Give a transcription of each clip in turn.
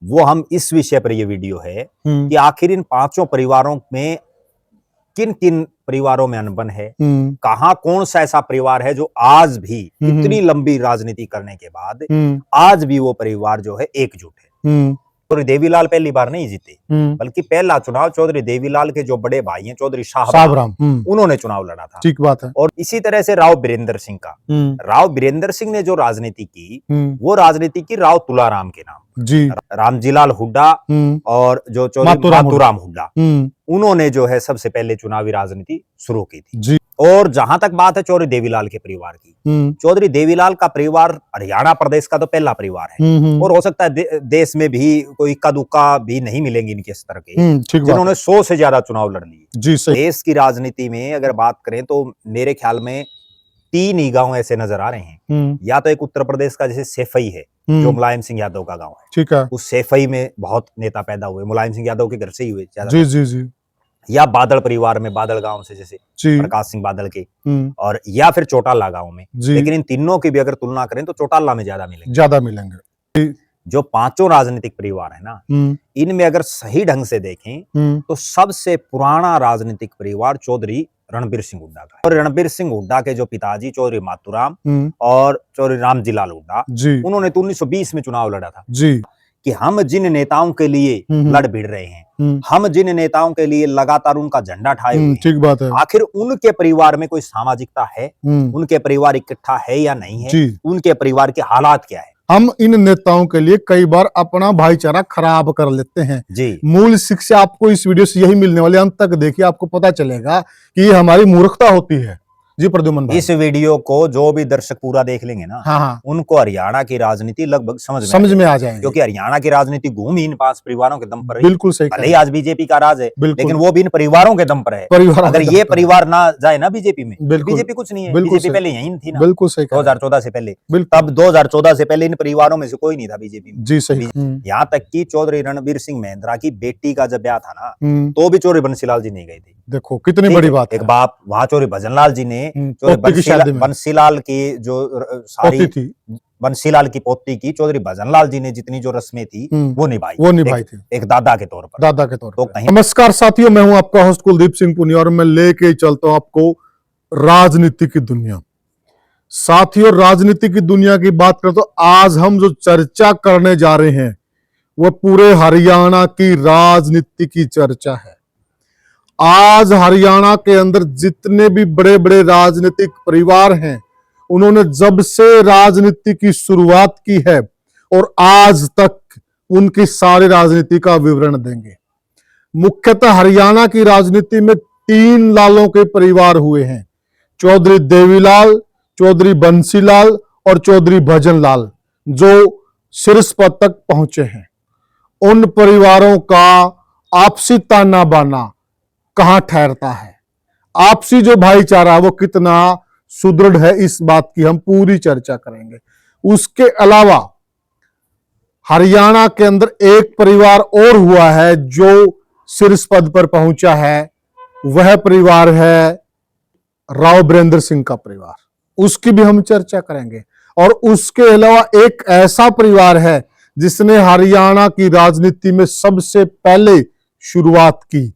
वो हम इस विषय पर ये वीडियो है कि आखिर इन पांचों परिवारों में किन किन परिवारों में अनबन है, कहां कौन सा ऐसा परिवार है जो आज भी इतनी लंबी राजनीति करने के बाद आज भी वो परिवार जो है एकजुट है। चौधरी देवीलाल पहली बार नहीं जीते, बल्कि पहला चुनाव चौधरी देवीलाल के जो बड़े भाई हैं चौधरी शाहबराम, उन्होंने चुनाव लड़ा था। ठीक बात है। और इसी तरह से राव बीरेंद्र सिंह का, राव बीरेंद्र सिंह ने जो राजनीति की वो राजनीति की राव तुलाराम के नाम जी, रामजीलाल हुड्डा और जो चौधरी मातूराम हुड्डा, उन्होंने जो है सबसे पहले चुनावी राजनीति शुरू की थी जी। और जहां तक बात है चौधरी देवीलाल के परिवार की, चौधरी देवीलाल का परिवार हरियाणा प्रदेश का तो पहला परिवार है और हो सकता है देश में भी कोई इक्का दुक्का भी नहीं मिलेंगे इनके स्तर के जिन्होंने 100 से ज्यादा चुनाव लड़ लिए। देश की राजनीति में अगर बात करें तो मेरे ख्याल में 3 ही गांव ऐसे नजर आ रहे हैं। या तो एक उत्तर प्रदेश का जैसे सेफई है जो मुलायम सिंह यादव का गांव है, ठीक है, उस सेफई में बहुत नेता पैदा हुए, मुलायम सिंह यादव के घर से ही हुए जी जी जी। या बादल परिवार में बादल गांव से जैसे प्रकाश सिंह बादल के, और या फिर चौटाला गांव में, लेकिन इन तीनों की भी अगर तुलना करें तो चौटाला में ज्यादा मिलेंगे। जो पांचों राजनीतिक परिवार है ना, इनमें अगर सही ढंग से देखें तो सबसे पुराना राजनीतिक परिवार चौधरी रणबीर सिंह हुड्डा का, और रणबीर सिंह हुड्डा के जो पिताजी चौधरी मातूराम और चौधरी रामजीलाल हुड्डा, उन्होंने तो 1920 में चुनाव लड़ा था जी कि हम जिन नेताओं के लिए लड़ भिड़ रहे हैं, हम जिन नेताओं के लिए लगातार उनका झंडा ठाए हुए हैं, ठीक बात है, आखिर उनके परिवार में कोई सामाजिकता है, उनके परिवार इकट्ठा है या नहीं है, उनके परिवार के हालात क्या है। हम इन नेताओं के लिए कई बार अपना भाईचारा खराब कर लेते हैं जी। मूल शिक्षा आपको इस वीडियो से यही मिलने वाली, अंत तक देखिए, आपको पता चलेगा कि ये हमारी मूर्खता होती है जी। प्रद्युमन भाई, इस वीडियो को जो भी दर्शक पूरा देख लेंगे ना, हाँ, उनको हरियाणा की राजनीति लगभग समझ में आ जाएगी, क्योंकि हरियाणा की राजनीति घूम ही इन 5 परिवारों के दम पर है। बिल्कुल सही, भले ही आज बीजेपी का राज है, लेकिन वो भी इन परिवारों के दम पर है। अगर ये परिवार ना जाए ना बीजेपी में, बीजेपी कुछ नहीं है। बीजेपी पहले यहीं थी ना, बिल्कुल सही, 2014 से पहले, तब 2014 से पहले इन परिवारों में से कोई नहीं था बीजेपी में जी। सही। यहाँ तक कि चौधरी रणबीर सिंह महिंद्रा की बेटी का जब ब्याह था ना, तो भी चौधरी बंसीलाल जी नहीं गए थे। देखो कितनी बड़ी बात है। एक बाप वहां चौधरी भजनलाल जी ने बंसीलाल की जो सारी थी, बंसीलाल की पोती की चौधरी भजनलाल जी ने जितनी जो रस्में थी वो निभाई थी, एक दादा के तौर पर। तो नमस्कार साथियों, मैं हूं आपका होस्ट कुलदीप सिंह पुनिया और मैं लेके चलता हूं आपको राजनीति की दुनिया। साथियों, राजनीति की दुनिया की बात करें तो आज हम जो चर्चा करने जा रहे हैं वो पूरे हरियाणा की राजनीति की चर्चा है। आज हरियाणा के अंदर जितने भी बड़े बड़े राजनीतिक परिवार हैं, उन्होंने जब से राजनीति की शुरुआत की है और आज तक उनकी सारी राजनीति का विवरण देंगे। मुख्यतः हरियाणा की राजनीति में 3 लालों के परिवार हुए हैं, चौधरी देवीलाल, चौधरी बंसीलाल और चौधरी भजनलाल, जो शीर्ष पद तक पहुंचे हैं। उन परिवारों का आपसी ताना बाना कहां ठहरता है, आपसी जो भाईचारा वो कितना सुदृढ़ है, इस बात की हम पूरी चर्चा करेंगे। उसके अलावा हरियाणा के अंदर एक परिवार और हुआ है जो शीर्ष पद पर पहुंचा है, वह परिवार है राव बीरेंद्र सिंह का परिवार, उसकी भी हम चर्चा करेंगे। और उसके अलावा एक ऐसा परिवार है जिसने हरियाणा की राजनीति में सबसे पहले शुरुआत की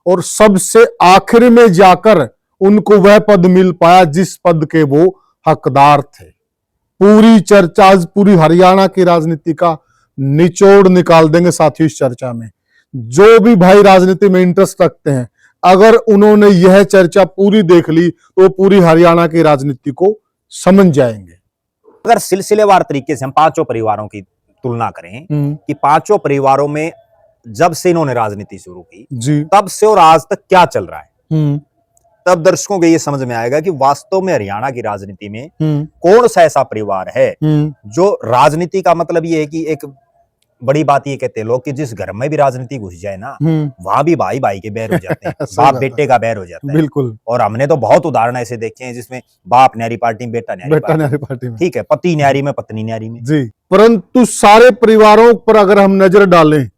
और सबसे आखिर में जाकर उनको वह पद मिल पाया जिस पद के वो हकदार थे। पूरी चर्चा, पूरी हरियाणा की राजनीति का निचोड़ निकाल देंगे साथियों इस चर्चा में। जो भी भाई राजनीति में इंटरेस्ट रखते हैं, अगर उन्होंने यह चर्चा पूरी देख ली तो पूरी हरियाणा की राजनीति को समझ जाएंगे। अगर सिलसिलेवार तरीके से हम पांचों परिवारों की तुलना करें कि पांचों परिवारों में जब से इन्होंने राजनीति शुरू की जी, तब से और आज तक क्या चल रहा है, तब दर्शकों को ये समझ में आएगा कि वास्तव में हरियाणा की राजनीति में कौन सा ऐसा परिवार है जो राजनीति का मतलब ये है कि एक बड़ी बात ये कहते हैं लोग कि जिस घर में भी राजनीति घुस जाए ना, वहां भी भाई भाई के बैर हो जाते हैं, बाप बेटे का बैर हो जाता है। बिल्कुल। और हमने तो बहुत उदाहरण ऐसे देखे हैं जिसमें बाप न्यारी पार्टी में, बेटा न्यारी पार्टी में, ठीक है, पति न्यारी में, पत्नी न्यारी में जी। परंतु सारे परिवारों पर अगर हम नजर डालें,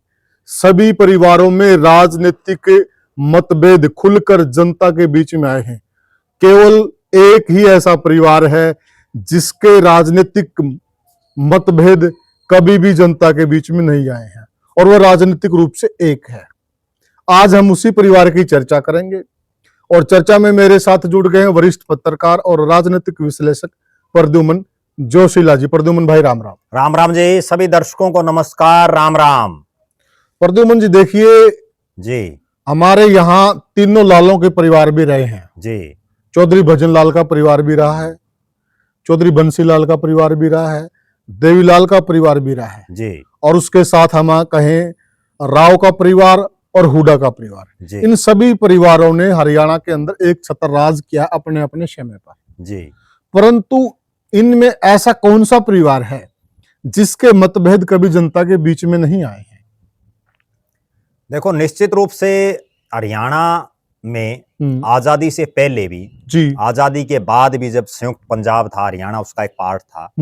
सभी परिवारों में राजनीतिक मतभेद खुलकर जनता के बीच में आए हैं। केवल एक ही ऐसा परिवार है जिसके राजनीतिक मतभेद कभी भी जनता के बीच में नहीं आए हैं, और वह राजनीतिक रूप से एक है। आज हम उसी परिवार की चर्चा करेंगे और चर्चा में मेरे साथ जुड़ गए हैं वरिष्ठ पत्रकार और राजनीतिक विश्लेषक प्रद्युमन जोशीला जी। प्रद्युमन भाई राम राम। राम राम जी, सभी दर्शकों को नमस्कार, राम राम। प्रद्युमन जी देखिए जी, हमारे यहाँ तीनों लालों के परिवार भी रहे हैं जी। चौधरी भजन लाल का परिवार भी रहा है, चौधरी बंसी लाल का परिवार भी रहा है, देवीलाल का परिवार भी रहा है जी, और उसके साथ हम कहें राव का परिवार और हुडा का परिवार। जी, इन सभी परिवारों ने हरियाणा के अंदर एक छत्र राज किया अपने अपने समय पर। जी। परंतु इनमें ऐसा कौन सा परिवार है जिसके मतभेद कभी जनता के बीच में नहीं आए हैं? देखो, निश्चित रूप से हरियाणा में आजादी से पहले भी, जी, आजादी के बाद भी, जब संयुक्त पंजाब था, हरियाणा उसका एक पार्ट था,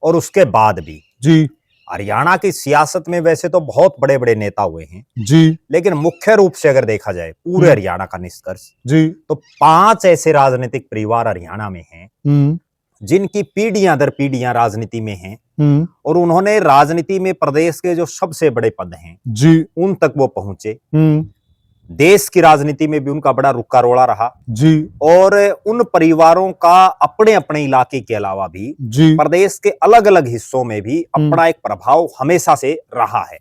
और उसके बाद भी जी, हरियाणा की सियासत में वैसे तो बहुत बड़े बड़े नेता हुए हैं जी, लेकिन मुख्य रूप से अगर देखा जाए पूरे हरियाणा का निष्कर्ष, जी, तो 5 ऐसे राजनीतिक परिवार हरियाणा में हैं जिनकी पीढ़ियां दर पीढ़ियां राजनीति में हैं और उन्होंने राजनीति में प्रदेश के जो सबसे बड़े पद हैं जी, उन तक वो पहुंचे। देश की राजनीति में भी उनका बड़ा रुक्का रोड़ा रहा जी, और उन परिवारों का अपने अपने इलाके के अलावा भी जी, प्रदेश के अलग अलग हिस्सों में भी अपना एक प्रभाव हमेशा से रहा है।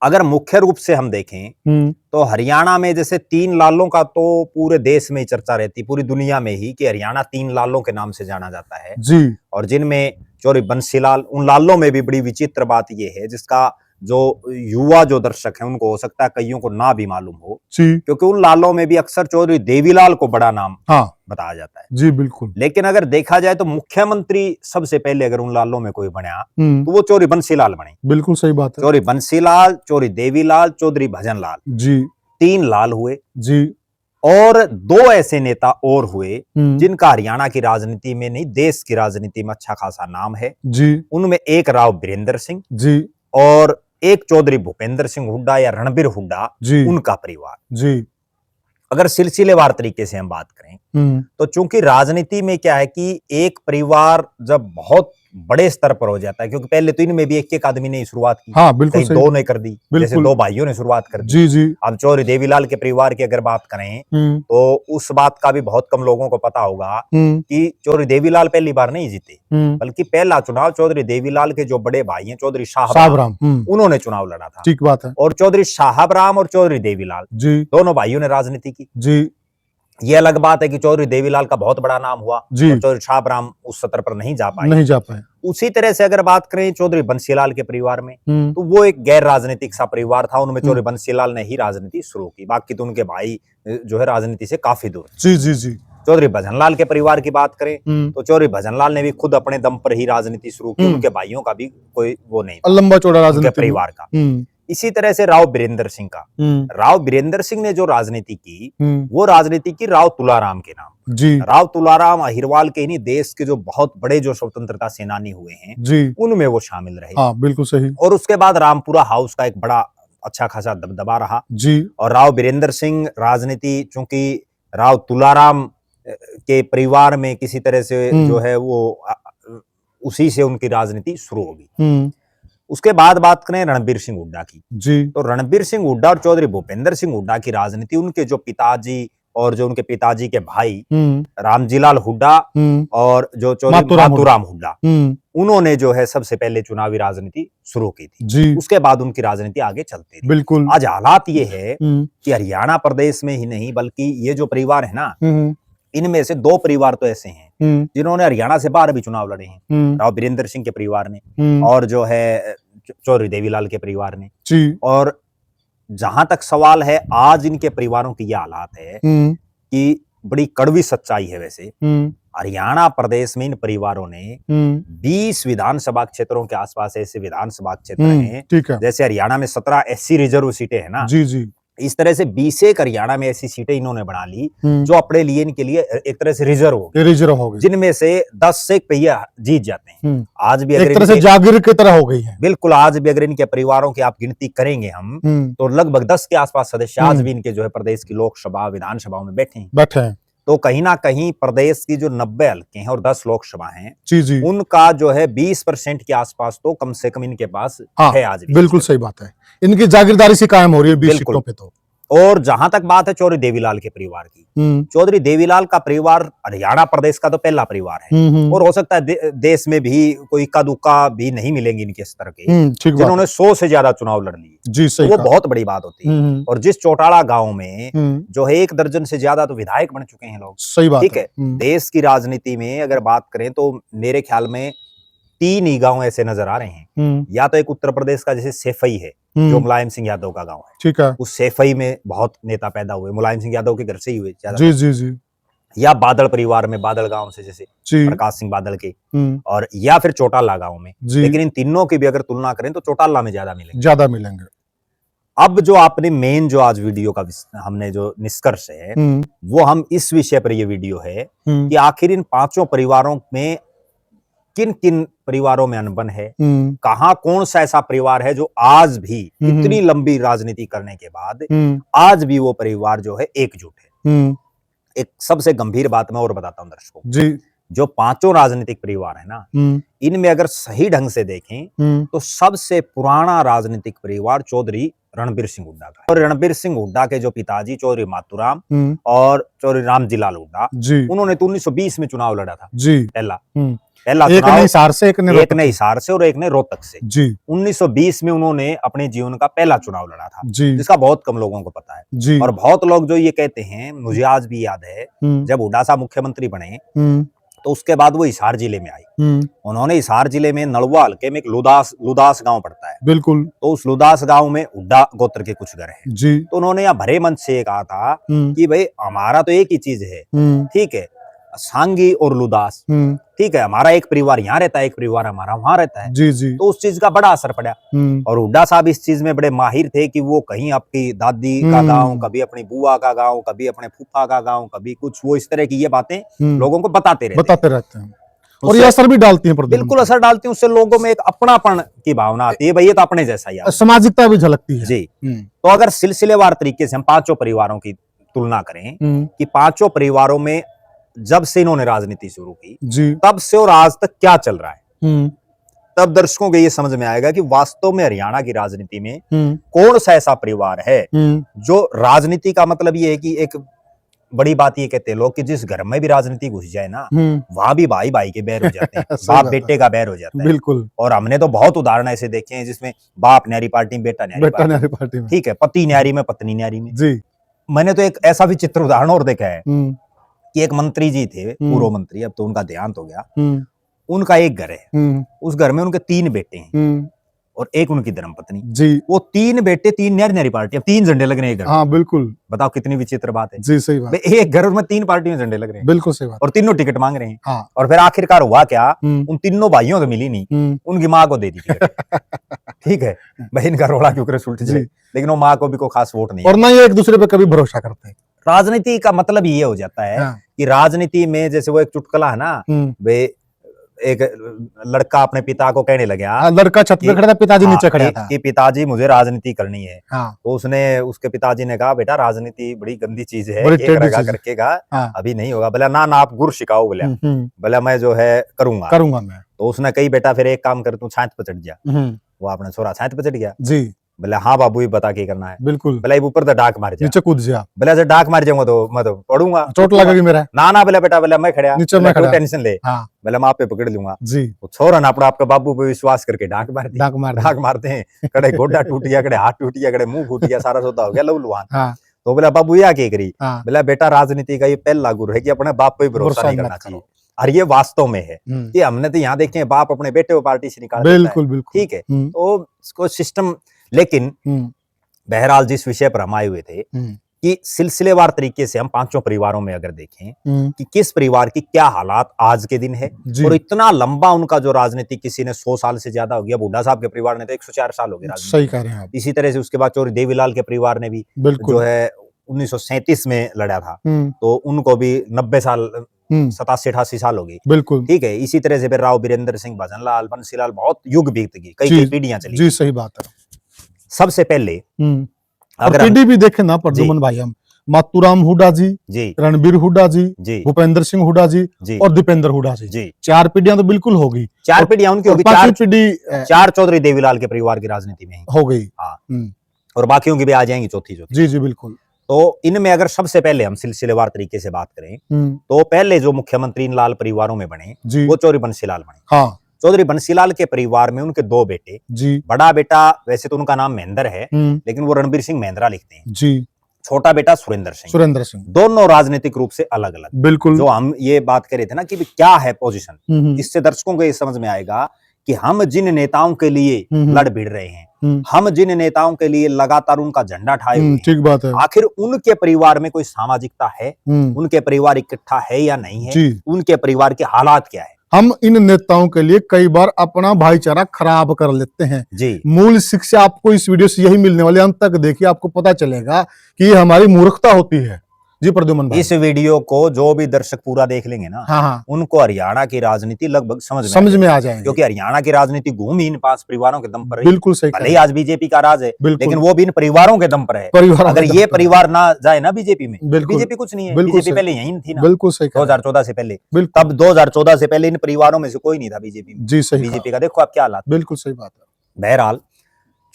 अगर मुख्य रूप से हम देखें तो हरियाणा में जैसे 3 लालों का तो पूरे देश में ही चर्चा रहती, पूरी दुनिया में ही, कि हरियाणा 3 लालों के नाम से जाना जाता है जी, और जिनमें चौधरी बंसीलाल, उन लालों में भी बड़ी विचित्र बात यह है जिसका जो युवा जो दर्शक हैं उनको हो सकता है कईयों को ना भी मालूम हो, जी, क्योंकि उन लालों में भी अक्सर चौधरी देवीलाल को बड़ा नाम बताया जाता है। जी, बिल्कुल। लेकिन अगर देखा जाए तो मुख्यमंत्री सबसे पहले अगर उन लालों में कोई बना तो वो चौधरी बंसीलाल बने। बिल्कुल सही बात है। चौधरी बंसीलाल, चौधरी देवीलाल, चौधरी भजन लाल, जी, 3 लाल हुए। जी, और 2 ऐसे नेता और हुए जिनका हरियाणा की राजनीति में नहीं, देश की राजनीति में अच्छा खासा नाम है। जी, उनमें एक राव बीरेंद्र सिंह जी, और एक चौधरी भूपेंद्र सिंह हुड्डा या रणबीर हुड्डा, जी, उनका परिवार। जी, अगर सिलसिलेवार तरीके से हम बात करें तो चूंकि राजनीति में क्या है कि एक परिवार जब बहुत बड़े स्तर पर हो जाता है, क्योंकि पहले तो इनमें भी एक आदमी ने शुरुआत की, हाँ, बिल्कुल कहीं सही। 2 ने कर दी, जैसे 2 भाइयों ने शुरुआत कर दी। जी, जी, अब चौधरी देवीलाल के परिवार की अगर बात करें तो उस बात का भी बहुत कम लोगों को पता होगा कि चौधरी देवीलाल पहली बार नहीं जीते, बल्कि पहला चुनाव चौधरी देवीलाल के जो बड़े भाई हैं चौधरी शाहबराम, उन्होंने चुनाव लड़ा था। ठीक बात है। और चौधरी शाहबराम और चौधरी देवीलाल, जी, दोनों भाइयों ने राजनीति की। जी, ये अलग बात है कि चौधरी देवीलाल का बहुत बड़ा नाम हुआ जी, और चौधरी शाहबराम उस सत्र पर नहीं जा पाए। उसी तरह से अगर बात करें चौधरी बंसीलाल के परिवार में, तो वो एक गैर राजनीतिक सा परिवार था, उनमें चौधरी बंसीलाल ने ही राजनीति शुरू की, बाकी तो उनके भाई जो है राजनीति से काफी दूर। जी, जी, जी। चौधरी भजनलाल के परिवार की बात करें तो चौधरी भजनलाल ने भी खुद अपने दम पर ही राजनीति शुरू की, उनके भाइयों का भी कोई वो नहीं था, लंबा चौड़ा राजनीति परिवार का। इसी तरह से राव बीरेंद्र सिंह का, राव बीरेंद्र सिंह ने जो राजनीति की वो राजनीति की राव तुलाराम के नाम। जी, राव तुलाराम अहिरवाल के ही देश के जो बहुत बड़े जो स्वतंत्रता सेनानी हुए हैं जी, उनमें वो शामिल रहे। हाँ, बिल्कुल सही। और उसके बाद रामपुरा हाउस का एक बड़ा अच्छा खासा दबदबा रहा। जी, और राव बीरेंद्र सिंह राजनीति, चूंकि राव तुलाराम के परिवार में किसी तरह से जो है वो उसी से उनकी राजनीति शुरू होगी। उसके बाद बात करें रणबीर सिंह हुड्डा की, जी, तो रणबीर सिंह हुड्डा और चौधरी भूपेंद्र सिंह हुड्डा की राजनीति, उनके जो पिताजी और जो उनके पिताजी के भाई रामजीलाल हुड्डा और जो चौधरी मातूराम हुड्डा, उन्होंने जो है सबसे पहले चुनावी राजनीति शुरू की थी। जी, उसके बाद उनकी राजनीति आगे चलती थी। बिल्कुल। आज हालात ये है कि हरियाणा प्रदेश में ही नहीं बल्कि ये जो परिवार है ना, इनमें से 2 परिवार तो ऐसे हैं जिन्होंने हरियाणा से बाहर भी चुनाव लड़े हैं। राव बीरेंद्र सिंह के परिवार ने और जो है चौधरी देवीलाल के परिवार ने। जी। और जहां तक सवाल है, आज इनके परिवारों की यह हालात है कि बड़ी कड़वी सच्चाई है। वैसे हरियाणा प्रदेश में इन परिवारों ने 20 विधानसभा क्षेत्रों के आसपास ऐसे विधानसभा क्षेत्र हैं, जैसे हरियाणा में 17 SC रिजर्व सीटें हैं ना, जी जी, इस तरह से 20 एक हरियाणा में ऐसी सीटें इन्होंने बना ली जो अपने लिए इनके लिए एक तरह से रिजर्व हो गई, जिनमें से 10 से एक पहिया जीत जाते हैं। आज भी एक तरह से जागीर की तरह हो गई है। बिल्कुल, आज भी अगर इनके परिवारों की आप गिनती करेंगे हम तो लगभग 10 के आसपास सदस्य आज भी इनके जो है प्रदेश की लोकसभा विधानसभाओं में बैठे हैं। तो कहीं ना कहीं प्रदेश की जो 90 हल्के हैं और 10 लोकसभा हैं, जी जी, उनका जो है 20% के आसपास तो कम से कम इनके पास हाँ है आज भी। बिल्कुल सही बात है, इनकी जागीरदारी से कायम हो रही है 20 बिल्कुल। सीटों पे तो। और जहां तक बात है चौधरी देवीलाल के परिवार की, चौधरी देवीलाल का परिवार हरियाणा प्रदेश का तो पहला परिवार है, और हो सकता है देश में भी कोई इक्का दुक्का भी नहीं मिलेंगे इनके स्तर के ठीक बात जिन्होंने 100 से ज्यादा चुनाव लड़ लिए। जी सही वो कहा। बहुत बड़ी बात होती है। और जिस चौटाला गांव में जो है 1 दर्जन से ज्यादा तो विधायक बन चुके हैं लोग। सही बात ठीक है, देश की राजनीति में अगर बात करें तो मेरे ख्याल में 3 ही गांव ऐसे नजर आ रहे हैं। या तो एक उत्तर प्रदेश का जैसे सैफई है, जो मुलायम सिंह यादव का गांव है, ठीक है, उस सैफई में बहुत नेता पैदा हुए, मुलायम सिंह यादव के घर से ही हुए ज्यादा। जी जी जी, या बादल परिवार में, बादल गांव से जैसे जी प्रकाश सिंह बादल के, और या फिर चौटाला गांव में। लेकिन इन तीनों की भी अगर तुलना करें तो चौटाला में ज्यादा मिलेंगे। अब जो आपने मेन जो आज वीडियो का हमने जो निष्कर्ष है, वो हम इस विषय पर ये वीडियो है कि आखिर इन 5 परिवारों में किन किन परिवारों में अनबन है, कहां कौन सा ऐसा परिवार है जो आज भी इतनी लंबी राजनीति करने के बाद आज भी वो परिवार जो है एकजुट है। एक सबसे गंभीर बात मैं और बताता हूं दर्शकों जी, जो 5 राजनीतिक परिवार है ना, इनमें अगर सही ढंग से देखें तो सबसे पुराना राजनीतिक परिवार चौधरी रणबीर सिंह हुड्डा का है। और रणबीर सिंह हुड्डा के जो पिताजी चौधरी मातूराम और चौधरी रामजीलाल हुड्डा, उन्होंने तो 1920 में चुनाव लड़ा था जी, पहला एक चुनाव, ने हिसार से, एक ने हिसार से और एक ने रोहतक से जी। 1920 में उन्होंने अपने जीवन का पहला चुनाव लड़ा था जी, जिसका बहुत कम लोगों को पता है जी। और बहुत लोग जो ये कहते हैं, मुझे आज भी याद है जब हुड्डा साहब मुख्यमंत्री बने तो उसके बाद वो हिसार जिले में आई। उन्होंने हिसार जिले में नलवा हल्के में एक लुदास गांव पड़ता है, बिल्कुल, तो उस लुदास गांव में हुड्डा गोत्र के कुछ घर हैं जी। तो उन्होंने यहाँ भरे मंच से कहा था कि भाई हमारा तो एक ही चीज है, ठीक है, सांगी और लुदास, ठीक है, हमारा एक परिवार यहाँ रहता है, एक परिवार हमारा वहां रहता है जी जी। तो उस चीज का बड़ा असर पड़ा। और हुड्डा साहब इस चीज में बड़े माहिर थे कि वो कहीं आपकी दादी का गांव, कभी अपनी बुआ का गांव, कभी अपने फूफा का गांव, कभी कुछ, वो इस तरह की ये बातें लोगों को बताते रहते हैं और ये असर भी डालती हैं, बिल्कुल असर डालती है। उससे लोगों में एक अपनापन की भावना आती है, भाई ये तो अपने जैसा ही, सामाजिकता भी झलकती है जी। तो अगर सिलसिलेवार तरीके से हम 5 परिवारों की तुलना करें कि 5 परिवारों में जब से इन्होंने राजनीति शुरू की जी, तब से और आज तक क्या चल रहा है, तब दर्शकों को ये समझ में आएगा कि वास्तव में हरियाणा की राजनीति में कौन सा ऐसा परिवार है जो राजनीति का मतलब ये है कि एक बड़ी बात ये कहते हैं लोग कि जिस घर में भी राजनीति घुस जाए ना, वहां भी भाई भाई के बैर हो जाते हैं बाप बेटे का बैर हो जाता है, बिल्कुल। और हमने तो बहुत उदाहरण ऐसे देखे हैं जिसमें बाप न्यारी पार्टी में, बेटा न्यारी पार्टी में, ठीक है, पति न्यारी में, पत्नी न्यारी में जी। मैंने तो एक ऐसा भी चित्र उदाहरण और देखा है कि एक मंत्री जी थे, पूर्व मंत्री, अब तो उनका देहांत हो गया, उनका एक घर है, उस घर में उनके 3 बेटे हैं और एक उनकी धर्मपत्नी जी। वो 3 बेटे, 3 न्यारी पार्टी, अब 3 झंडे लग रहे हैं घर, हाँ बिल्कुल, बताओ कितनी विचित्र बात है जी। सही बात, एक घर में 3 पार्टियों में झंडे लग रहे हैं, बिल्कुल सही बात, और तीनों टिकट मांग रहे हैं हाँ। और फिर आखिरकार हुआ क्या, उन तीनों भाइयों को मिली नहीं, उनकी माँ को दे दी ठीक है, बहन का रोड़ा क्यों करे सुलट जाए, लेकिन वो माँ को भी कोई खास वोट नहीं, और ना ये एक दूसरे पे कभी भरोसा करते हैं। राजनीति का मतलब ये हो जाता है कि राजनीति में जैसे वो एक चुटकुला है ना, वे एक लड़का अपने पिता को कहने लगा, लड़का छत पे खड़ा था, पिताजी नीचे खड़ा था, कि पिताजी मुझे राजनीति करनी है हाँ। तो उसके पिताजी ने कहा, बेटा राजनीति बड़ी गंदी चीज है, एक करके कहा अभी नहीं होगा, बोला ना आप गुर सिखाओ, बोला मैं जो है करूंगा मैं। तो उसने कही, बेटा फिर एक काम कर, तू छात पे चढ़ जा। वो अपने छोरा छात पे चढ़ गया जी। बोले हाँ बाबू ये बता क्या करना है, बिल्कुल। बोला ऊपर तो डाक मार जा, नीचे कूद जा। बोला जब डाक मार जाऊंगा तो मैं तो पढ़ूंगा, चोट लगेगी मेरा, ना बोला बेटा, बोला मैं खड़ा नीचे, मैं खड़ा, टेंशन ले हाँ। बोला मैं आप पे पकड़ लूंगा जी। वो छोरा ना अपना आपका बाबू पे विश्वास करके डाक मारते हैं, कड़े गोड्डा टूट गया, कड़े हाथ टूट गया, कड़े मुंह फूट गया, सारा सौदा हो गया लहूलुहान। तो बोला बाबू ये क्या करी, बोला बेटा राजनीति का ये पहला गुरु है कि अपने बाप पे भरोसा नहीं करना चाहिए। और ये वास्तव में है कि हमने तो यहाँ देखे बाप अपने बेटे को पार्टी से निकाल, बिल्कुल ठीक है, तो इसको सिस्टम। लेकिन बहरहाल जिस विषय पर हम आए हुए थे कि सिलसिलेवार तरीके से हम 5 परिवारों में अगर देखें कि किस परिवार की क्या हालात आज के दिन है, और इतना लंबा उनका जो राजनीति, किसी ने 100 साल से ज्यादा हो गया, बुड्ढा साहब के परिवार ने तो 104 साल हो गए राजनीति, सही कह रहे हैं आप। इसी तरह से उसके बाद चौधरी देवीलाल के परिवार ने भी जो है 1937 में लड़ा था, तो उनको भी 90 साल 87-88 साल हो गई, बिल्कुल ठीक है। इसी तरह से फिर राव बीरेंद्र सिंह, भजनलाल, बंसीलाल, बहुत युग बीत गई, कई पीढ़ियां चली जी। सही बात है। सबसे पहले अगर पीढ़ी भी देखें ना प्रद्युमन भाई, हम मातूराम हुड्डा जी, जी रणबीर हुड्डा जी, जी भूपेंद्र सिंह हुड्डा जी जी और दीपेंद्र हुड्डा जी। जी। 4 पीढ़ियां तो बिल्कुल होगी। चार पीढ़ियां उनकी और होगी, 5वीं पीढ़ी 4 चौधरी देवीलाल के परिवार की राजनीति में ही। हो गई। हाँ, हम्म, और बाकियों की भी आ जाएंगी चौथी चौथी। जी जी बिल्कुल। तो इनमें अगर सबसे पहले हम सिलसिलेवार तरीके से बात करें, तो पहले जो मुख्यमंत्री इन लाल परिवारों में बने जी वो चौधरी बंसीलाल बने। हाँ चौधरी बंसीलाल के परिवार में उनके 2 बेटे, जी बड़ा बेटा वैसे तो उनका नाम महेंद्र है, लेकिन वो रणबीर सिंह महेंद्रा लिखते हैं। जी छोटा बेटा सुरेंद्र सिंह। सुरेंद्र सिंह दोनों राजनीतिक रूप से अलग अलग। बिल्कुल। जो हम ये बात कर रहे थे ना कि क्या है पोजीशन, इससे दर्शकों को ये समझ में आएगा कि हम जिन नेताओं के लिए लड़ भिड़ रहे हैं, हम जिन नेताओं के लिए लगातार उनका झंडा ठाए हुए हैं, ठीक बात है। आखिर उनके परिवार में कोई सामाजिकता है, उनके परिवार इकट्ठा है या नहीं है, उनके परिवार के हालात क्या है। हम इन नेताओं के लिए कई बार अपना भाईचारा खराब कर लेते हैं जी। मूल शिक्षा आपको इस वीडियो से यही मिलने वाली, अंत तक देखिए, आपको पता चलेगा कि ये हमारी मूर्खता होती है। जी प्रद्युमन भाई। इस वीडियो को जो भी दर्शक पूरा देख लेंगे ना, हाँ। उनको हरियाणा की राजनीति लगभग समझ में आ जाएगी, क्योंकि हरियाणा की राजनीति घूम ही इन 5 परिवारों के दम पर है। बिल्कुल सही। भले ही आज बीजेपी का राज है, लेकिन वो भी इन परिवारों के दम पर है। अगर ये परिवार ना जाए ना बीजेपी में, बीजेपी कुछ नहीं है। बीजेपी पहले यहीं थी ना, बिल्कुल सही। 2014 से पहले, तब 2014 से पहले इन परिवारों में से कोई नहीं था बीजेपी में। जी सही। बीजेपी का देखो आप क्या हालात। बिल्कुल सही बात है। बहरहाल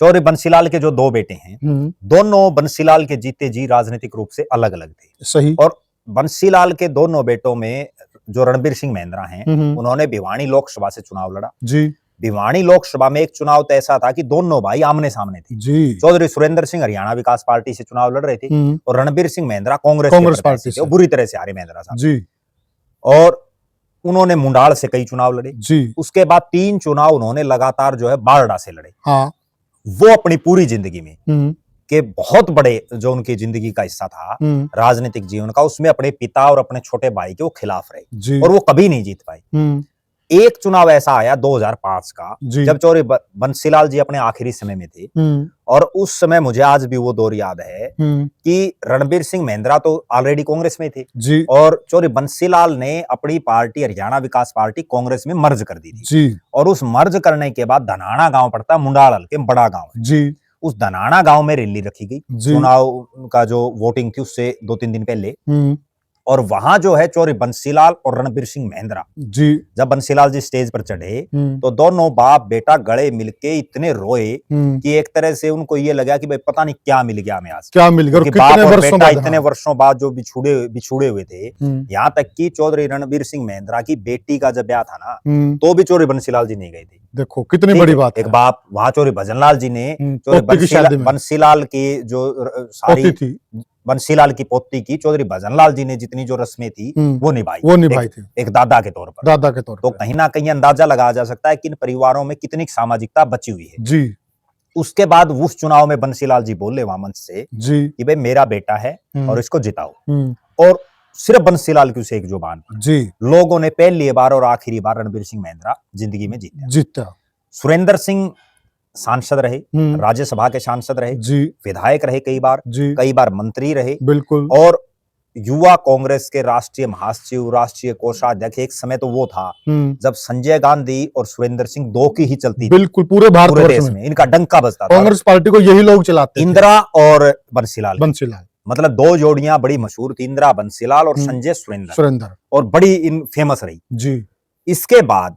चौधरी बंसीलाल के जो 2 बेटे हैं, दोनों बंसीलाल के जीते जी राजनीतिक रूप से अलग अलग थे। सही। और बंसीलाल के दोनों बेटों में जो रणबीर सिंह महेंद्रा हैं, उन्होंने भिवानी लोकसभा से चुनाव लड़ा। जी। भिवानी लोकसभा में एक चुनाव तो ऐसा था कि दोनों भाई आमने सामने थे। जी। चौधरी सुरेंद्र सिंह हरियाणा विकास पार्टी से चुनाव लड़ रहे थे और रणबीर सिंह महेंद्रा कांग्रेस पार्टी से। बुरी तरह से हारे महेंद्रा साहब जी। और उन्होंने मुंडाल से कई चुनाव लड़े। जी। उसके बाद 3 चुनाव उन्होंने लगातार जो है बारडा से लड़े। हाँ। वो अपनी पूरी जिंदगी में के बहुत बड़े जो उनकी जिंदगी का हिस्सा था राजनीतिक जीवन का, उसमें अपने पिता और अपने छोटे भाई के वो खिलाफ रहे और वो कभी नहीं जीत पाए। एक चुनाव ऐसा आया 2005 का, जब चौधरी बंसीलाल जी अपने आखिरी समय में थे, और उस समय मुझे आज भी वो दौर याद है कि रणबीर सिंह महेंद्रा तो ऑलरेडी कांग्रेस में थे और चौधरी बंसीलाल ने अपनी पार्टी हरियाणा विकास पार्टी कांग्रेस में मर्ज कर दी थी। और उस मर्ज करने के बाद धनाना गांव पड़ता, मुंडाल हल्के बड़ा गांव है, उस धनाना गांव में रैली रखी गई चुनाव का जो वोटिंग थी उससे 2-3 दिन पहले। और वहां जो है चौधरी बंसीलाल और रणबीर सिंह महेंद्रा जी, जब बंसीलाल जी स्टेज पर चढ़े तो दोनों बाप बेटा गले मिलके इतने रोए कि एक तरह से उनको ये लगा कि भाई पता नहीं क्या मिल गया हमें आज, क्या मिल गया, बाप और बेटा इतने वर्षों बाद जो बिछुड़े हुए थे। यहाँ तक कि चौधरी रणबीर सिंह महेंद्रा की बेटी का जब ब्याह था ना, तो भी चौधरी बंसीलाल जी नहीं गए थे। देखो कितनी बड़ी बात है। एक बाप वहां चौधरी भजनलाल जी ने बंसीलाल की जो सारी थी, बंसीलाल की पोती की चौधरी भजनलाल जी ने जितनी जो रस्में थी वो निभाई थी एक दादा के तौर पर। तो कहीं ना कहीं अंदाजा लगाया जा सकता है कि इन परिवारों में कितनी सामाजिकता बची हुई है जी। उसके बाद उस चुनाव में बंसीलाल जी बोले वहां मंच से जी कि भाई मेरा बेटा है और इसको जिताओ, और सिर्फ बंसीलाल की उसे एक जुबान जी लोगों ने पहली बार और आखिरी बार रणबीर सिंह महेंद्रा जिंदगी में जीता। सुरेंद्र सिंह सांसद रहे, राज्यसभा के सांसद रहे जी, विधायक रहे कई बार मंत्री रहे बिल्कुल, और युवा कांग्रेस के राष्ट्रीय महासचिव, राष्ट्रीय कोषाध्यक्ष। एक समय तो वो था जब संजय गांधी और सुरेंद्र सिंह दो की ही चलती बिल्कुल पूरे भारत में इनका डंका बजता था। कांग्रेस पार्टी को यही लोग चलाते, इंदिरा और बंसीलाल। मतलब 2 जोड़ियां बड़ी मशहूर थी, इंदिरा बंसीलाल और संजय सुरेंद्र, और बड़ी फेमस रही जी। इसके बाद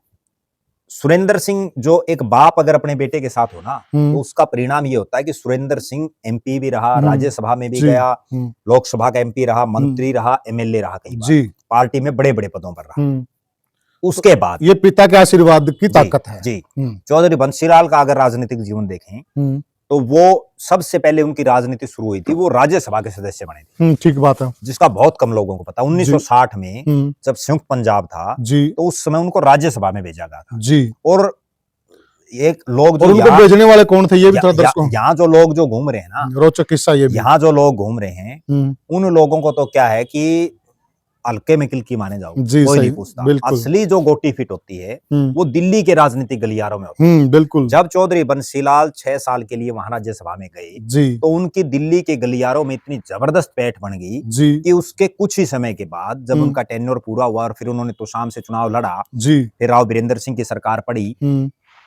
सुरेंद्र सिंह, जो एक बाप अगर अपने बेटे के साथ हो ना तो उसका परिणाम ये होता है कि सुरेंद्र सिंह एमपी भी रहा, राज्यसभा में भी गया, लोकसभा का एमपी रहा, मंत्री रहा, एमएलए रहा, कई बार पार्टी में बड़े बड़े पदों पर रहा। उसके बाद ये पिता के आशीर्वाद की ताकत है जी। चौधरी बंसीलाल का अगर राजनीतिक जीवन देखें तो वो सबसे पहले उनकी राजनीति शुरू हुई थी, वो राज्यसभा के सदस्य बने थे। ठीक बात है, जिसका बहुत कम लोगों को पता। 1960 में जब संयुक्त पंजाब था जी, तो उस समय उनको राज्यसभा में भेजा गया था जी। और एक लोग जो उनको भेजने वाले कौन थे ये भी थोड़ा दर्शकों, यहाँ जो लोग जो घूम रहे हैं ना, रोचक किस्सा ये, यहाँ जो लोग घूम रहे हैं उन लोगों को तो क्या है कि हल्के में किलकी माने जाओ, कोई नहीं पूछता। असली जो गोटी फिट होती है वो दिल्ली के राजनीतिक गलियारों में होती है बिल्कुल। जब चौधरी बंसीलाल 6 साल के लिए वहां राज्यसभा में गए तो उनकी दिल्ली के गलियारों में इतनी जबरदस्त पैठ बन गई कि उसके कुछ ही समय के बाद जब उनका टेन्योर पूरा हुआ और फिर उन्होंने तोशाम से चुनाव लड़ा, फिर राव बीरेंद्र सिंह की सरकार पड़ी,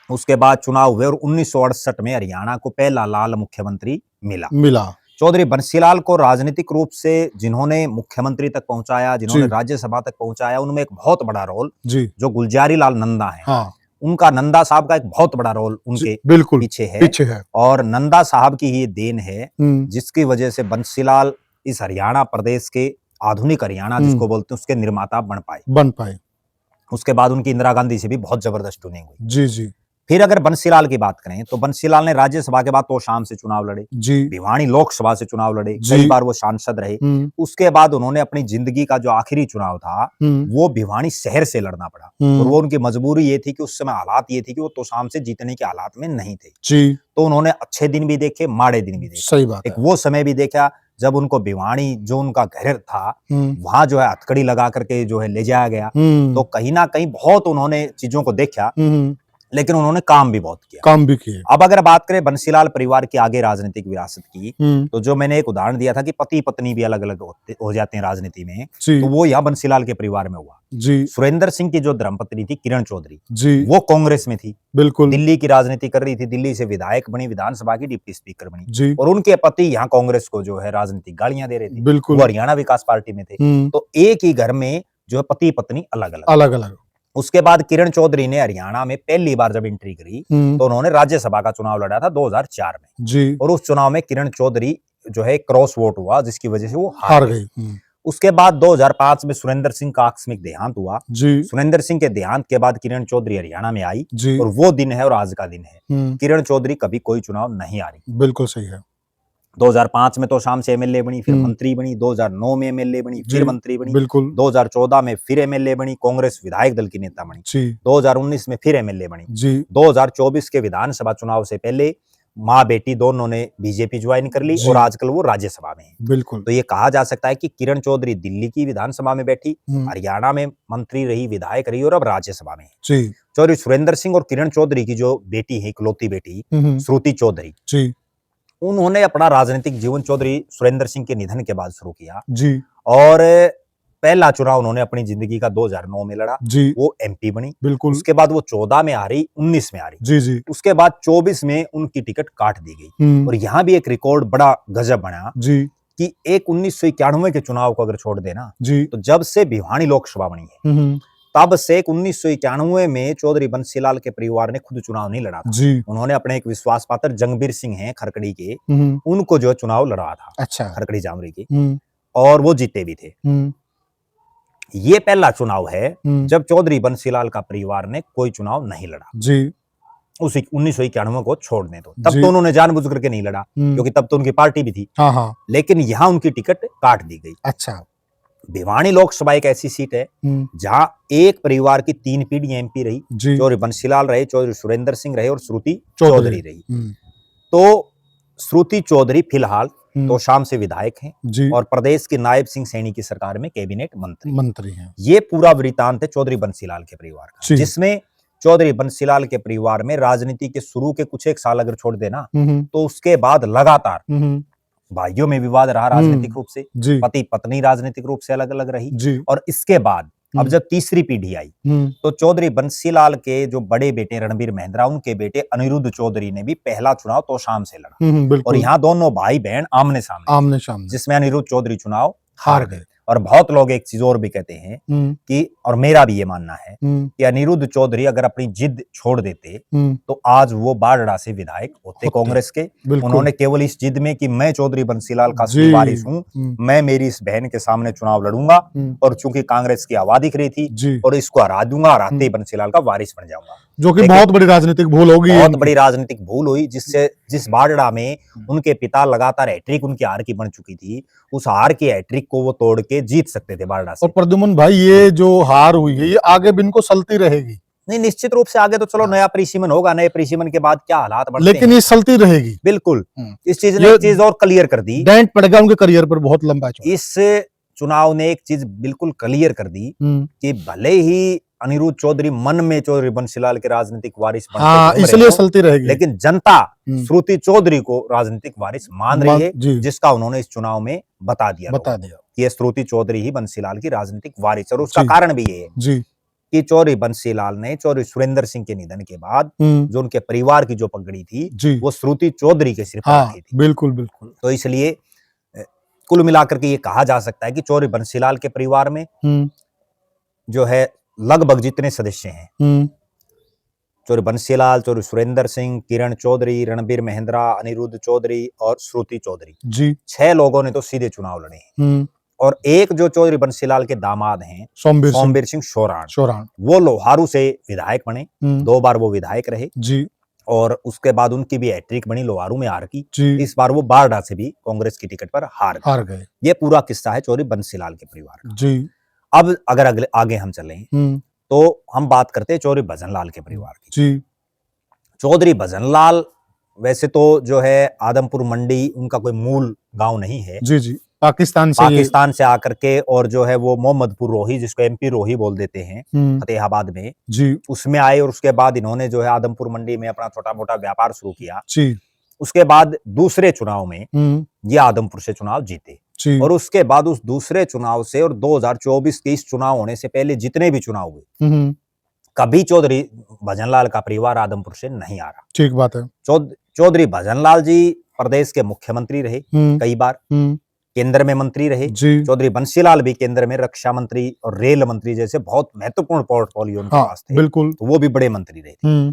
उसके बाद चुनाव हुए और 1968 में हरियाणा को पहला लाल मुख्यमंत्री मिला। चौधरी बंसीलाल को राजनीतिक रूप से जिन्होंने मुख्यमंत्री तक पहुंचाया, जिन्होंने जी। राज्यसभा तक पहुंचाया, उनमें एक बहुत बड़ा रोल जी जो गुलजारी लाल नंदा है, हाँ उनका, नंदा साहब का एक बहुत बड़ा रोल उनके बिल्कुल पीछे है। पीछे है। और नंदा साहब की ये देन है जिसकी वजह से बंसीलाल इस हरियाणा प्रदेश के, आधुनिक हरियाणा जिसको बोलते हैं, उसके निर्माता बन पाए। उसके बाद उनकी इंदिरा गांधी से भी बहुत जबरदस्त ट्यूनिंग हुई। जी जी फिर अगर बंसीलाल की बात करें तो बंसीलाल ने राज्यसभा के बाद तोशाम से चुनाव लड़े, जी भिवानी लोकसभा से चुनाव लड़े, जी। कई बार वो सांसद रहे। उसके बाद उन्होंने अपनी जिंदगी का जो आखिरी चुनाव था वो भिवानी शहर से लड़ना पड़ा, और वो उनकी मजबूरी ये थी कि उस समय हालात ये थी कि वो तोशाम से जीतने के हालात में नहीं थे। जी तो उन्होंने अच्छे दिन भी देखे, माड़े दिन भी देखे। सही बात एक वो समय भी देखा जब उनको भिवानी, जो उनका घर था, वहां जो है हथकड़ी लगा करके जो है ले जाया गया। तो कहीं ना कहीं बहुत उन्होंने चीजों को देखा, लेकिन उन्होंने काम भी बहुत किया। अब अगर बात करें बंसीलाल परिवार की आगे राजनीतिक विरासत की, तो जो मैंने एक उदाहरण दिया था कि पति पत्नी भी अलग अलग हो जाते हैं राजनीति में, तो वो यहाँ बंसीलाल के परिवार में हुआ। जी सुरेंद्र सिंह की जो धर्मपत्नी थी किरण चौधरी जी वो कांग्रेस में थी, बिल्कुल दिल्ली की राजनीति कर रही थी, दिल्ली से विधायक बनी, विधानसभा की डिप्टी स्पीकर बनी, जी और उनके पति यहाँ कांग्रेस को जो है राजनीतिक गालियां दे रहे थे, बिल्कुल वो हरियाणा विकास पार्टी में थे। तो एक ही घर में जो है पति पत्नी अलग अलग। उसके बाद किरण चौधरी ने हरियाणा में पहली बार जब एंट्री करी तो उन्होंने राज्यसभा का चुनाव लड़ा था 2004 में जी और उस चुनाव में किरण चौधरी जो है क्रॉस वोट हुआ, जिसकी वजह से वो हार गई। उसके बाद 2005 में सुरेंद्र सिंह का आकस्मिक देहांत हुआ। जी सुरेंद्र सिंह के देहांत के बाद किरण चौधरी हरियाणा में आई, जी और वो दिन है और आज का दिन है। किरण चौधरी कभी कोई चुनाव नहीं आ रही। बिल्कुल सही है। 2005 में तो शाम से एमएलए बनी, फिर मंत्री बनी, 2009 में एमएलए बनी, फिर मंत्री बनी, बिल्कुल 2014 में फिर एमएलए बनी, कांग्रेस विधायक दल की नेता बनी, 2019 में फिर एमएलए बनी, 2024 के विधानसभा चुनाव से पहले माँ बेटी दोनों ने बीजेपी ज्वाइन कर ली और आजकल वो राज्यसभा में है। बिल्कुल। तो ये कहा जा सकता है कि किरण चौधरी दिल्ली की विधानसभा में बैठी, हरियाणा में मंत्री रही, विधायक रही और अब राज्यसभा में है। चौधरी सुरेंद्र सिंह और किरण चौधरी की जो बेटी है, इकलौती बेटी श्रुति चौधरी, उन्होंने अपना राजनीतिक जीवन चौधरी सुरेंद्र सिंह के निधन के बाद शुरू किया जी। और पहला चुनाव उन्होंने अपनी जिंदगी का 2009 में लड़ा जी। वो एमपी बनी, बिल्कुल। उसके बाद वो 14 में आ रही, 19 में आ रही जी जी। उसके बाद 24 में उनकी टिकट काट दी गई। और यहाँ भी एक रिकॉर्ड बड़ा गजब बना जी कि एक 1991 के चुनाव को अगर छोड़ देना जी, तो जब से भिवानी लोकसभा बनी है तब से 1991 में चौधरी बंसीलाल के परिवार ने खुद चुनाव नहीं लड़ा था। उन्होंने अपने एक विश्वास पात्र जंगबीर सिंह हैं खरकड़ी के, उनको जो चुनाव लड़ा था, अच्छा, खरकड़ी जामरी के, और वो जीते भी थे। ये पहला चुनाव है जब चौधरी बंसीलाल का परिवार ने कोई चुनाव नहीं लड़ा जी। उस 1991 को छोड़ने दो, तब तो उन्होंने जानबूझ करके नहीं लड़ा क्योंकि तब तो उनकी पार्टी भी थी। हाँ। लेकिन यहाँ उनकी टिकट काट दी गई। अच्छा, भिवानी लोकसभा एक ऐसी सीट है जहां एक परिवार की 3 पीढ़ी एमपी रही, चौधरी बंसीलाल रहे, चौधरी सुरेंद्र सिंह रहे और श्रुति चौधरी रही। तो श्रुति चौधरी फिलहाल तो शाम से विधायक हैं और प्रदेश की नायब सिंह सैनी की सरकार में कैबिनेट मंत्री हैं। ये पूरा वृतांत है चौधरी बंसीलाल के परिवार का, जिसमें चौधरी बंसीलाल के परिवार में राजनीति के शुरू के कुछ एक साल अगर छोड़ देना तो उसके बाद लगातार भाइयों में विवाद रहा राजनीतिक रूप से, पति पत्नी राजनीतिक रूप से अलग अलग रही। और इसके बाद अब जब तीसरी पीढ़ी आई तो चौधरी बंसीलाल के जो बड़े बेटे रणबीर महेंद्रा, उनके बेटे अनिरुद्ध चौधरी ने भी पहला चुनाव तो शाम से लड़ा और यहाँ दोनों भाई बहन आमने सामने, जिसमें अनिरुद्ध चौधरी चुनाव हार गए। और बहुत लोग एक चीज और भी कहते हैं कि, और मेरा भी ये मानना है कि अनिरुद्ध चौधरी अगर अपनी जिद छोड़ देते तो आज वो बारडा से विधायक होते कांग्रेस के। उन्होंने केवल इस जिद में कि मैं चौधरी बंसीलाल का वारिस हूँ, मैं मेरी इस बहन के सामने चुनाव लड़ूंगा और चूंकि कांग्रेस की आवाज दिख रही थी और इसको हरा दूंगा, हराते ही बंसीलाल का वारिस बन जाऊंगा, जो कि बहुत बड़ी राजनीतिक भूल होगी, बहुत बड़ी राजनीतिक भूल हुई, जिससे जिस बारडा में उनके पिता लगातार हैट्रिक उनकी हार की बन चुकी थी, उस हार की हैट्रिक को वो तोड़ के जीत सकते थे बारडा से। और प्रद्युमन भाई, ये जो हार हुई है ये आगे भी इनको सलती रहेगी? नहीं, निश्चित रूप से आगे तो चलो नया परिसीमन होगा, नए परिसीमन के बाद क्या हालात बढ़ते लेकिन ये सलती रहेगी। बिल्कुल, इस चीज ने एक चीज और क्लियर कर दी, डेंट पड़ेगा उनके करियर पर बहुत लंबा। इस चुनाव ने एक चीज बिल्कुल क्लियर कर दी कि भले ही अनिरुद्ध चौधरी मन में चौधरी बंसीलाल के राजनीतिक वारिस बनते इसलिए सलती रहेगी, लेकिन जनता श्रुति चौधरी को राजनीतिक वारिस मान रही है, जिसका उन्होंने इस चुनाव में बता दिया कि ये श्रुति चौधरी ही बंसीलाल की राजनीतिक वारिस। और उसका कारण भी ये है कि चौधरी बंसीलाल ने चौधरी सुरेंद्र सिंह के निधन के बाद जो उनके परिवार की जो पगड़ी थी वो श्रुति चौधरी के सिर पर रखी थी। बिल्कुल बिल्कुल। तो इसलिए कुल मिलाकर के ये कहा जा सकता है कि चौधरी बंसीलाल के परिवार में जो है लगभग जितने सदस्य हैं, चौधरी बंसीलाल, चौधरी सुरेंद्र सिंह, किरण चौधरी, रणबीर महेंद्रा, अनिरुद्ध चौधरी और श्रुति चौधरी जी 6 लोगों ने तो सीधे चुनाव लड़े हैं। और एक जो चौधरी बंसीलाल के दामाद हैं सोमवीर सिंह शोराण, वो लोहारू से विधायक बने, 2 बार वो विधायक रहे जी। और उसके बाद उनकी भी हैट्रिक बनी लोहारू में हार की। जी। इस बार वो बारडा से भी कांग्रेस की टिकट पर हार गए। ये पूरा किस्सा है चौधरी बंसीलाल के परिवार का। जी। अब अगर आगे हम चलें तो हम बात करते हैं चौधरी भजनलाल के परिवार की। जी। चौधरी भजनलाल वैसे तो जो है आदमपुर मंडी उनका कोई मूल गांव नहीं है। जी जी, पाकिस्तान से आकर के और जो है वो मोहम्मदपुर रोही, जिसको एमपी रोही बोल देते हैं, फतेहाबाद में जी, उसमें आए और उसके बाद इन्होंने जो है आदमपुर मंडी में अपना छोटा मोटा व्यापार शुरू किया। जी। उसके बाद दूसरे चुनाव में ये आदमपुर से चुनाव जीते और उसके बाद उस दूसरे चुनाव से और 2024 के इस चुनाव होने से पहले जितने भी चुनाव हुए कभी चौधरी भजनलाल का परिवार आदमपुर से नहीं आ रहा। ठीक बात है। चौधरी भजनलाल जी प्रदेश के मुख्यमंत्री रहे कई बार, केंद्र में मंत्री रहे। चौधरी बंसीलाल भी केंद्र में रक्षा मंत्री और रेल मंत्री जैसे बहुत महत्वपूर्ण पोर्टफोलियो उनके पास थे। बिल्कुल। तो वो भी बड़े मंत्री रहे थे।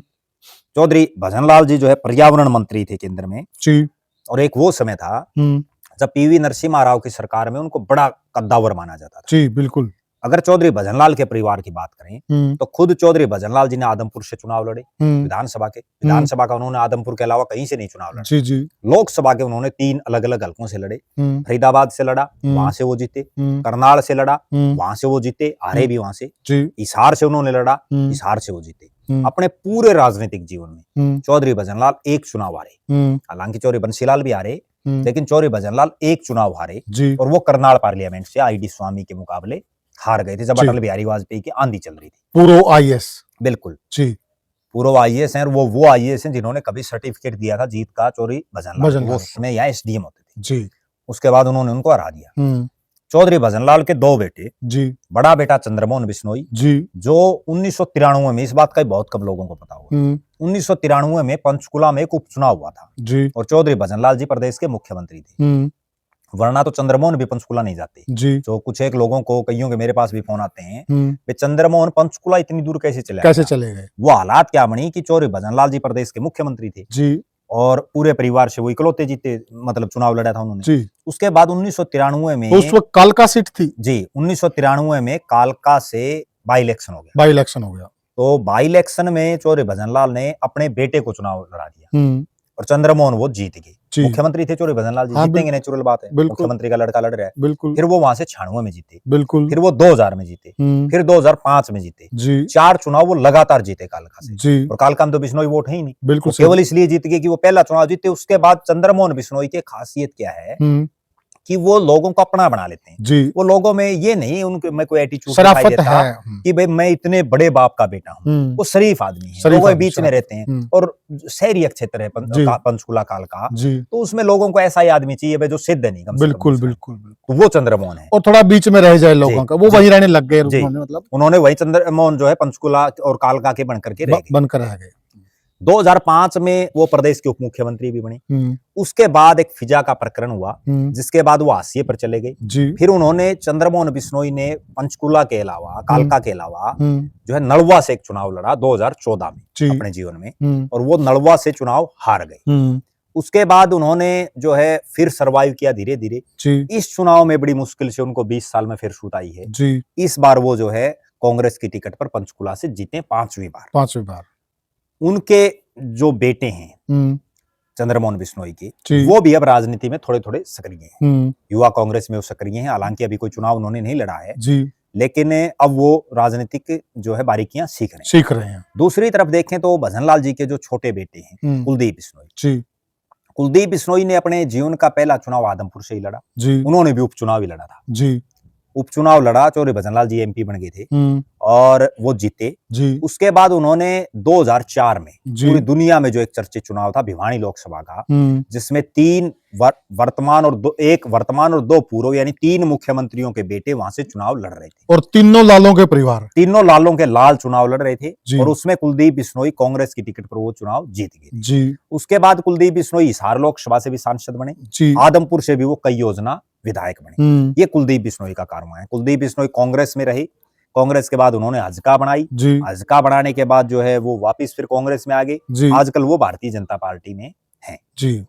चौधरी भजनलाल जी जो है पर्यावरण मंत्री थे केंद्र में जी। और एक वो समय था जब पीवी नरसिम्हा राव की सरकार में उनको बड़ा कद्दावर माना जाता था। जी बिल्कुल। अगर चौधरी भजनलाल के परिवार की बात करें तो खुद चौधरी भजनलाल जी ने आदमपुर से चुनाव लड़े विधानसभा का उन्होंने आदमपुर के अलावा कहीं से नहीं चुनाव लड़े। जी जी। लोकसभा के उन्होंने 3 अलग अलग हलकों से लड़े। फरीदाबाद से लड़ा, वहां से वो जीते। करनाल से लड़ा, वहां से वो जीते, हारे भी वहां से। हिसार से उन्होंने लड़ा, हिसार से वो जीते। अपने पूरे राजनीतिक जीवन में चौधरी भजनलाल एक चुनाव हारे। हालांकि चौधरी बंसीलाल भी हारे, लेकिन चौधरी भजनलाल एक चुनाव हारे और वो करनाल पार्लियामेंट से आईडी स्वामी के मुकाबले हार गए थे जब अटल बिहारी वाजपेयी की आंधी चल रही थी। पूर्व आईएएस। बिल्कुल जी। पूर्व आईएएस हैं और वो आईएएस हैं जिन्होंने कभी सर्टिफिकेट दिया था जीत का चौधरी भजनलाल। वो उसमें यहाँ एसडीएम होते थे। जी। उसके बाद उन्होंने उनको हरा दिया। चौधरी भजनलाल के 2 बेटे जी। बड़ा बेटा चंद्रमोहन बिश्नोई जी, जो 1993 में, इस बात का बहुत कम लोगों को पता होगा, 1993 में पंचकुला में एक उपचुनाव हुआ था जी। और चौधरी भजनलाल जी प्रदेश के मुख्यमंत्री थे। वरना तो चंद्रमोहन भी पंचकुला नहीं जाते जी। जो कुछ एक लोगों को, कईयों के मेरे पास भी फोन आते हैं, वे चंद्रमोहन पंचकुला इतनी दूर कैसे चले गए। वो हालात क्या बनी कि चौधरी भजनलाल जी प्रदेश के मुख्यमंत्री थे जी और पूरे परिवार से वो इकलौते जीते, मतलब चुनाव लड़ा था उन्होंने जी। उसके बाद 1993 में उस वक्त कालका सीट थी जी। 1993 में कालका से बाई इलेक्शन हो गया। तो बाई इलेक्शन में चौधरी भजनलाल ने अपने बेटे को चुनाव लड़ा दिया और चंद्रमोहन वो जीत गए। मुख्यमंत्री थे चौधरी भजनलाल जी, जीतेंगे, नेचुरल बात है, मुख्यमंत्री का लड़का लड़ रहा है। बिल्कुल। फिर वो वहां से 96 में जीते। बिल्कुल। फिर वो 2000 में जीते। फिर 2005 में जीते जी। 4 चुनाव वो लगातार जीते कालका से जी। और कालका में तो बिश्नोई वोट है ही नहीं। बिल्कुल। केवल इसलिए जीत गए कि वो पहला चुनाव जीते। उसके बाद चंद्रमोहन बिश्नोई की खासियत क्या है कि वो लोगों को अपना बना लेते हैं जी। वो लोगों में ये नहीं उनके में कोई एटीट्यूड दिखाई देता है कि भाई मैं इतने बड़े बाप का बेटा हूँ। वो शरीफ आदमी है, लोगों के बीच में रहते हैं और शहरी क्षेत्र है पंचकुला कालका, तो उसमें लोगों को ऐसा ही आदमी चाहिए भाई जो सिद्ध नहीं। बिल्कुल बिल्कुल। तो वो चंद्रमोहन है और थोड़ा बीच में रह जाए लोगों का, वो वहीं रहने लग गए। मतलब उन्होंने वही चंद्रमोहन जो है पंचकुला और कालका के बनकर रह गए। 2005 में वो प्रदेश के उप मुख्यमंत्री भी बने। उसके बाद एक फिजा का प्रकरण हुआ जिसके बाद वो हाशिए पर चले गए। फिर उन्होंने चंद्रमोहन बिश्नोई ने पंचकुला के अलावा, कालका के अलावा जो है नलवा से एक चुनाव लड़ा 2014 में अपने जीवन में, और वो नलवा से चुनाव हार गए। उसके बाद उन्होंने जो है फिर सर्वाइव किया धीरे धीरे। इस चुनाव में बड़ी मुश्किल से उनको 20 साल में फिर सूट आई है। इस बार वो जो है कांग्रेस की टिकट पर पंचकुला से जीते 5वीं बार। उनके जो बेटे हैं चंद्रमोहन बिश्नोई के, वो भी अब राजनीति में थोड़े थोड़े सक्रिय हैं। युवा कांग्रेस में वो सक्रिय हैं। हालांकि अभी कोई चुनाव उन्होंने नहीं लड़ा है जी, लेकिन अब वो राजनीतिक जो है बारीकियां सीख रहे हैं। दूसरी तरफ देखें तो भजनलाल जी के जो छोटे बेटे हैं कुलदीप बिश्नोई, कुलदीप बिश्नोई ने अपने जीवन का पहला चुनाव आदमपुर से ही लड़ा जी। उन्होंने भी उपचुनाव ही लड़ा था जी। उपचुनाव लड़ा, चौधरी भजनलाल जी एमपी बन गए थे और वो जीते जी। उसके बाद उन्होंने 2004 में पूरी दुनिया में जो एक चर्चित चुनाव था भिवानी लोकसभा का, जिसमें 3 वर्तमान और 2 पूर्व, यानी 3 मुख्यमंत्रियों के बेटे वहां से चुनाव लड़ रहे थे और तीनों लालों के परिवार, तीनों लालों के लाल चुनाव लड़ रहे थे और उसमें कुलदीप बिश्नोई कांग्रेस की टिकट पर वो चुनाव जीत गए जी। उसके बाद कुलदीप बिश्नोई हिसार लोकसभा से भी सांसद बने, आदमपुर से भी वो कई योजना विधायक बने। ये कुलदीप बिश्नोई का कारनामा है। कुलदीप बिश्नोई कांग्रेस में रहे, कांग्रेस के बाद उन्होंने हजका बनाई, हजका बनाने के बाद जो है वो वापस फिर कांग्रेस में आ गए, आजकल वो भारतीय जनता पार्टी में हैं। जी।